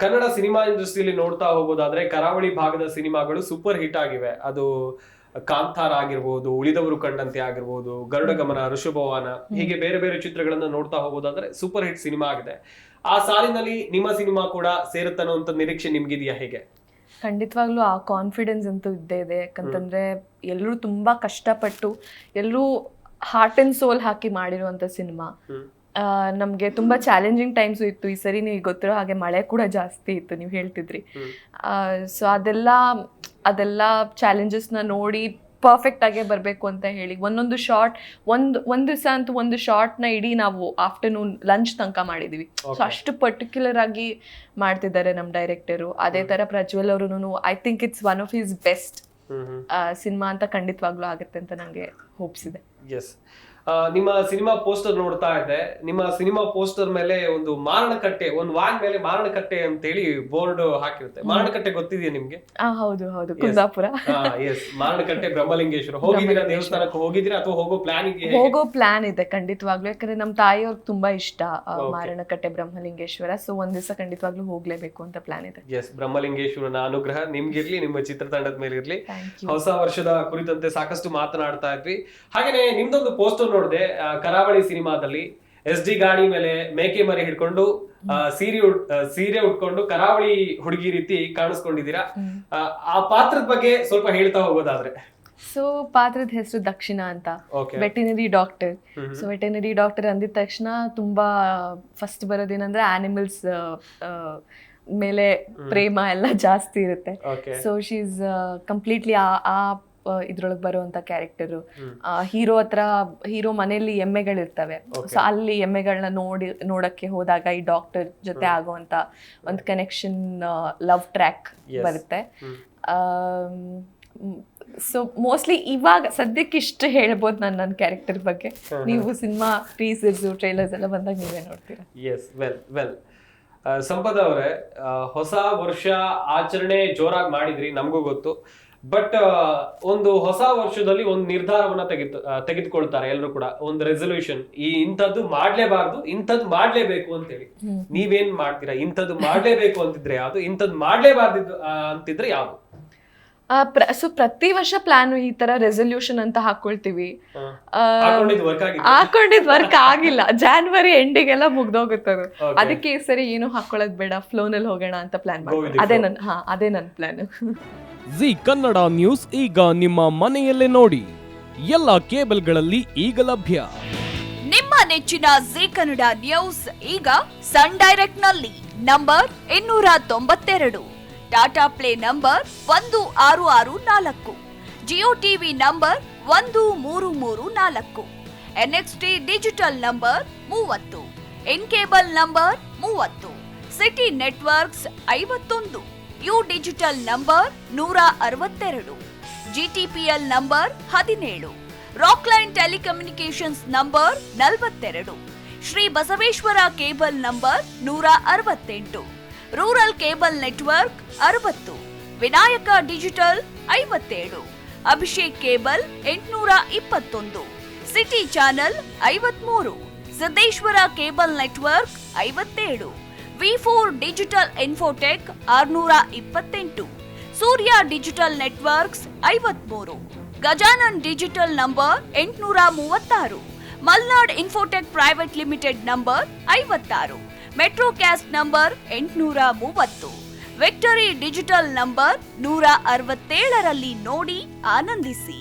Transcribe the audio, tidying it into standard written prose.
Kannada cinema ಇಂಡಸ್ಟ್ರಿಯಲ್ಲಿ ನೋಡ್ತಾ ಹೋಗೋದಾದ್ರೆ ಕರಾವಳಿ ಭಾಗದ ಸಿನಿಮಾಗಳು ಸೂಪರ್ ಹಿಟ್ ಆಗಿವೆ. ಅದು ಕಾಂತಾರ ಆಗಿರ್ಬೋದು, ಉಳಿದವರು ಕಂಡಂತೆ ಆಗಿರ್ಬೋದು, ಗರುಡ ಗಮನ, ಋಷಭವಾಹನ, ಹೀಗೆ ಬೇರೆ ಬೇರೆ ಚಿತ್ರಗಳನ್ನ ನೋಡ್ತಾ ಹೋಗೋದಾದ್ರೆ ಸೂಪರ್ ಹಿಟ್ ಸಿನಿಮಾ ಆಗಿದೆ. ಆ ಸಾಲಿನಲ್ಲಿ ನಿಮ್ಮ ಸಿನಿಮಾ ಕೂಡ ಸೇರುತ್ತನ್ನೋಂಥ ನಿರೀಕ್ಷೆ ನಿಮ್ಗಿದೆಯಾ? ಹೇಗೆ? ಖಂಡಿತವಾಗ್ಲೂ ಆ ಕಾನ್ಫಿಡೆನ್ಸ್ ಅಂತೂ ಇದ್ದೇ ಇದೆ. ಯಾಕಂತಂದ್ರೆ ಎಲ್ಲರೂ ತುಂಬಾ ಕಷ್ಟಪಟ್ಟು ಎಲ್ಲರೂ ಹಾರ್ಟ್ ಅಂಡ್ ಸೋಲ್ ಹಾಕಿ ಮಾಡಿರುವಂತ ಸಿನಿಮಾ. ನಮ್ಗೆ ತುಂಬಾ ಚಾಲೆಂಜಿಂಗ್ ಟೈಮ್ಸ್ ಇತ್ತು. ಈ ಸರಿ ನೀವು ಗೊತ್ತಿರೋ ಹಾಗೆ ಮಳೆ ಕೂಡ ಜಾಸ್ತಿ ಇತ್ತು, ನೀವು ಹೇಳ್ತಿದ್ರಿ. ಸೊ ಅದೆಲ್ಲ ಚಾಲೆಂಜಸ್ನ ನೋಡಿ ಪರ್ಫೆಕ್ಟ್ ಆಗೇ ಬರಬೇಕು ಅಂತ ಹೇಳಿ ಒಂದೊಂದು ಶಾರ್ಟ್ ಒಂದು ದಿವಸ ಅಂತೂ ಒಂದು ಶಾರ್ಟ್ನ ಇಡೀ ನಾವು ಆಫ್ಟರ್ನೂನ್ ಲಂಚ್ ತನಕ ಮಾಡಿದ್ವಿ. ಸೊ ಅಷ್ಟು ಪರ್ಟಿಕ್ಯುಲರ್ ಆಗಿ ಮಾಡ್ತಿದ್ದಾರೆ ನಮ್ಮ ಡೈರೆಕ್ಟರು. ಅದೇ ತರ ಪ್ರಜ್ವಲ್ ಅವರು I think it's one of his best cinema ಅಂತ ಖಂಡಿತವಾಗ್ಲೂ ಆಗುತ್ತೆ ಅಂತ ನಂಗೆ ಹೋಪ್ಸ್ ಇದೆ. ಎಸ್, ನಿಮ್ಮ ಸಿನಿಮಾ ಪೋಸ್ಟರ್ ನೋಡ್ತಾ ಇದ್ದೆ. ನಿಮ್ಮ ಸಿನಿಮಾ ಪೋಸ್ಟರ್ ಮೇಲೆ ಒಂದು ಮಾರಣಕಟ್ಟೆ, ಒಂದು ವ್ಯಾನ್ ಮೇಲೆ ಮಾರಣಕಟ್ಟೆ ಅಂತ ಹೇಳಿ ಬೋರ್ಡ್ ಹಾಕಿರುತ್ತೆ. ಮಾರಣಕಟ್ಟೆ ಗೊತ್ತಿದೆಯಾ ನಿಮ್ಗೆ? ಹೌದು, ಕುಂದಾಪುರ. ಎಸ್, ಮಾರಣಕಟ್ಟೆ ಬ್ರಹ್ಮಲಿಂಗೇಶ್ವರ. ಹೋಗಿದ್ದೀರಾ ದೇವಸ್ಥಾನಕ್ಕೆ? ಹೋಗಿದ್ದೀರಾ ಅಥವಾ ಹೋಗೋ ಪ್ಲಾನ್ ಇದೆ ಖಂಡಿತವಾಗ್ಲೂ. ಯಾಕಂದ್ರೆ ನಮ್ಮ ತಾಯಿಯವ್ರಿಗೆ ತುಂಬಾ ಇಷ್ಟ ಮಾರಣಕಟ್ಟೆ ಬ್ರಹ್ಮಲಿಂಗೇಶ್ವರ. ಸೊ ಒಂದ್ ದಿವಸ ಖಂಡಿತವಾಗ್ಲೂ ಹೋಗ್ಲೇಬೇಕು ಅಂತ ಪ್ಲಾನ್ ಇದೆ. ಎಸ್, ಬ್ರಹ್ಮಲಿಂಗೇಶ್ವರನ ಅನುಗ್ರಹ ನಿಮ್ಗಿರ್ಲಿ, ನಿಮ್ಮ ಚಿತ್ರತಂಡದ ಮೇಲೆ ಇರ್ಲಿ. ಹೊಸ ವರ್ಷದ ಕುರಿತಂತೆ ಸಾಕಷ್ಟು ಮಾತನಾಡ್ತಾ ಇದ್ವಿ. ಹಾಗೇನೆ ನಿಮ್ದೊಂದು ಪೋಸ್ಟರ್ ನೋಡಿದೆ ಕರಾವಳಿ ಸಿನಿಮಾದಲ್ಲಿ. SD ಗಾಡಿ ಮೇಲೆ ಮೇಕೆ ಮರಿ ಹಿಡ್ಕೊಂಡು ಸೀರೆ ಉಟ್ಕೊಂಡು ಕರಾವಳಿ ಹುಡುಗಿ ರೀತಿ ಕಾಣಿಸ್ಕೊಂಡಿದ್ದೀರಾ. ಆ ಪಾತ್ರದ ಬಗ್ಗೆ ಸ್ವಲ್ಪ ಹೇಳ್ತಾ ಹೋಗೋದಾದ್ರೆ? ಸೊ ಪಾತ್ರದ ಹೆಸರು ದಕ್ಷಿಣ ಅಂತ, ವೆಟೆನರಿ ಡಾಕ್ಟರ್. ಸೊ ವೆಟೆನರಿ ಡಾಕ್ಟರ್ ಅಂದಿದ ತಕ್ಷಣ ತುಂಬಾ ಫಸ್ಟ್ ಬರೋದೇನಂದ್ರೆ ಆನಿಮಲ್ಸ್ ಮೇಲೆ ಪ್ರೇಮ ಎಲ್ಲ ಜಾಸ್ತಿ ಇರುತ್ತೆ. ಸೊ ಶಿ ಈಸ್ ಕಂಪ್ಲೀಟ್ಲಿ ಆ ಇದ್ರೊಳಗೆ ಬರುವಂತ ಕ್ಯಾರೆಕ್ಟರು. ಹೀರೋ ಮನೆಯಲ್ಲಿ ಎಮ್ಮೆಗಳಿರ್ತವೆ. ಸೊ ಅಲ್ಲಿ ಎಮ್ಮೆಗಳನ್ನ ನೋಡಕ್ಕೆ ಹೋದಾಗ ಈ ಡಾಕ್ಟರ್ ಜೊತೆ ಆಗುವಂತ ಒಂದು ಕನೆಕ್ಷನ್, ಲವ್ ಟ್ರ್ಯಾಕ್ ಬರುತ್ತೆ. ಸೊ ಮೋಸ್ಟ್ಲಿ ಇವಾಗ ಸದ್ಯಕ್ಕೆ ಇಷ್ಟು ಹೇಳ್ಬೋದು ನನ್ನ ಕ್ಯಾರೆಕ್ಟರ್ ಬಗ್ಗೆ. ನೀವು ಸಿನಿಮಾ ಟೀಸರ್ಸ್ ಟ್ರೈಲರ್ಸ್ ಎಲ್ಲ ಬಂದಾಗ ನೀವೇ ನೋಡ್ತೀರಾ. ಎಸ್, ವೆಲ್ ಸಂಪದ ಅವರೇ, ಹೊಸ ವರ್ಷ ಆಚರಣೆ ಜೋರಾಗಿ ಮಾಡಿದ್ರಿ, ನಮಗೂ ಗೊತ್ತು. ಬಟ್ ಒಂದು ಹೊಸ ವರ್ಷದಲ್ಲಿ ಒಂದು ನಿರ್ಧಾರವನ್ನ ತೆಗೆದುಕೊಳ್ತಾರೆ ಎಲ್ಲರೂ ಕೂಡ, ಒಂದು ರೆಸೊಲ್ಯೂಷನ್. ಇಂಥದ್ದು ಮಾಡ್ಲೇಬಾರ್ದು, ಇಂಥದ್ದು ಮಾಡ್ಲೇಬೇಕು ಅಂತೇಳಿ. ನೀವೇನ್ ಮಾಡ್ತೀರಾ? ಇಂಥದ್ದು ಮಾಡ್ಲೇಬೇಕು ಅಂತಿದ್ರೆ ಯಾವ್ದು? ಇಂಥದ್ದು ಮಾಡ್ಲೇಬಾರ್ದು ಅಂತಿದ್ರೆ ಯಾವ್ದು? ಸೊ ಪ್ರತಿ ವರ್ಷ ಪ್ಲಾನ್ ಈ ತರ ರೆಸೊಲ್ಯೂಷನ್ ಅಂತ ಹಾಕೊಳ್ತೀವಿ. ಹಾಕೊಂಡಿದ್ ವರ್ಕ್ ಆಗಿಲ್ಲ. ಜಾನ್ವರಿ ಎಂಡಿಗೆಲ್ಲ ಮುಗ್ದೋಗುತ್ತದು. ಅದಕ್ಕೆ ಈ ಸರಿ ಏನು ಹಾಕೊಳ್ಳೋದ್ ಬೇಡ, ಫ್ಲೋನಲ್ಲಿ ಹೋಗೋಣ ಅಂತ ಪ್ಲಾನ್ ಮಾಡಿ. ಅದೇ ನನ್ ಪ್ಲಾನ್. ಜಿ ಕನ್ನಡ ನ್ಯೂಸ್ ಈಗ ನಿಮ್ಮ ಮನೆಯಲ್ಲೇ ನೋಡಿ. ಎಲ್ಲ ಕೇಬಲ್ಗಳಲ್ಲಿ ಈಗ ಲಭ್ಯ. ನಿಮ್ಮ ನೆಚ್ಚಿನ ಜಿ ಕನ್ನಡ ನ್ಯೂಸ್ ಈಗ ಸನ್ ಡೈರೆಕ್ಟ್ ನಲ್ಲಿ number 292, Tata play number 1664, Jio TV number 1334, NXT digital number 30, in cable number 30, city networks 51, U digital number 162, GTPL number 17, Rockline telecommunications number 42, Shri Basaveshwara cable number 168, rural cable network 60, Vinayaka digital 57, Abhishek cable 821, city channel 53, Siddeshwara cable network 57, V4 digital Infotech 628, Surya digital networks 53, Gajanan digital number 836, Malnad Infotech Private Limited number 56, Metrocast number 830, Victory Digital number 167ರಲ್ಲಿ ನೋಡಿ ಆನಂದಿಸಿ.